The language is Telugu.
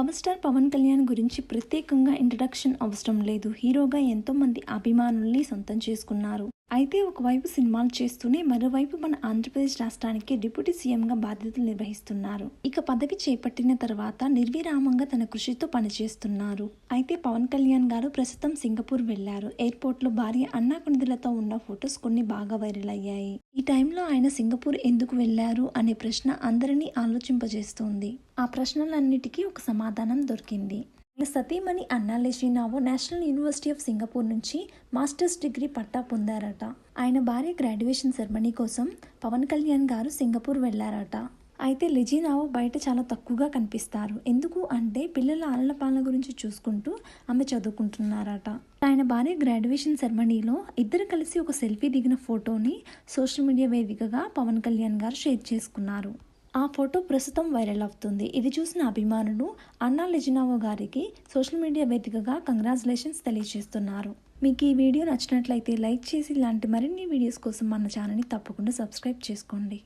పవర్ స్టార్ పవన్ కళ్యాణ్ గురించి ప్రత్యేకంగా ఇంట్రడక్షన్ అవసరం లేదు. హీరోగా ఎంతో మంది అభిమానుల్ని సొంతం చేసుకున్నారు. అయితే ఒకవైపు సినిమాలు చేస్తూనే మరోవైపు మన ఆంధ్రప్రదేశ్ రాష్ట్రానికి డిప్యూటీ సీఎంగా బాధ్యతలు నిర్వహిస్తున్నారు. ఇక పదవి చేపట్టిన తర్వాత నిర్విరామంగా తన కృషితో పనిచేస్తున్నారు. అయితే పవన్ కళ్యాణ్ గారు ప్రస్తుతం సింగపూర్ వెళ్లారు. ఎయిర్పోర్ట్ లో భార్య అన్నా కొణిదలతో ఉన్న ఫొటోస్ కొన్ని బాగా వైరల్ అయ్యాయి. ఈ టైంలో ఆయన సింగపూర్ ఎందుకు వెళ్లారు అనే ప్రశ్న అందరినీ ఆలోచింపజేస్తోంది. ఆ ప్రశ్నలన్నిటికీ ఒక సమాధానం దొరికింది. సతీమణి అన్నా లెజినావో నేషనల్ యూనివర్సిటీ ఆఫ్ సింగపూర్ నుంచి మాస్టర్స్ డిగ్రీ పట్టా పొందారట. ఆయన భార్య గ్రాడ్యుయేషన్ సెరమనీ కోసం పవన్ కళ్యాణ్ గారు సింగపూర్ వెళ్లారట. అయితే లెజినావో బయట చాలా తక్కువగా కనిపిస్తారు. ఎందుకు అంటే పిల్లల ఆలనపాలన గురించి చూసుకుంటూ ఆమె చదువుకుంటున్నారట. ఆయన భార్య గ్రాడ్యుయేషన్ సెరమనీలో ఇద్దరు కలిసి ఒక సెల్ఫీ దిగిన ఫోటోని సోషల్ మీడియా వేదికగా పవన్ కళ్యాణ్ గారు షేర్ చేసుకున్నారు. ఆ ఫోటో ప్రస్తుతం వైరల్ అవుతుంది. ఇది చూసిన అభిమానులు అన్నా లెజినావో గారికి సోషల్ మీడియా వేదికగా కంగ్రాచులేషన్స్ తెలియజేస్తున్నారు. మీకు ఈ వీడియో నచ్చినట్లయితే లైక్ చేసి ఇలాంటి మరిన్ని వీడియోస్ కోసం మన ఛానల్ని తప్పకుండా సబ్స్క్రైబ్ చేసుకోండి.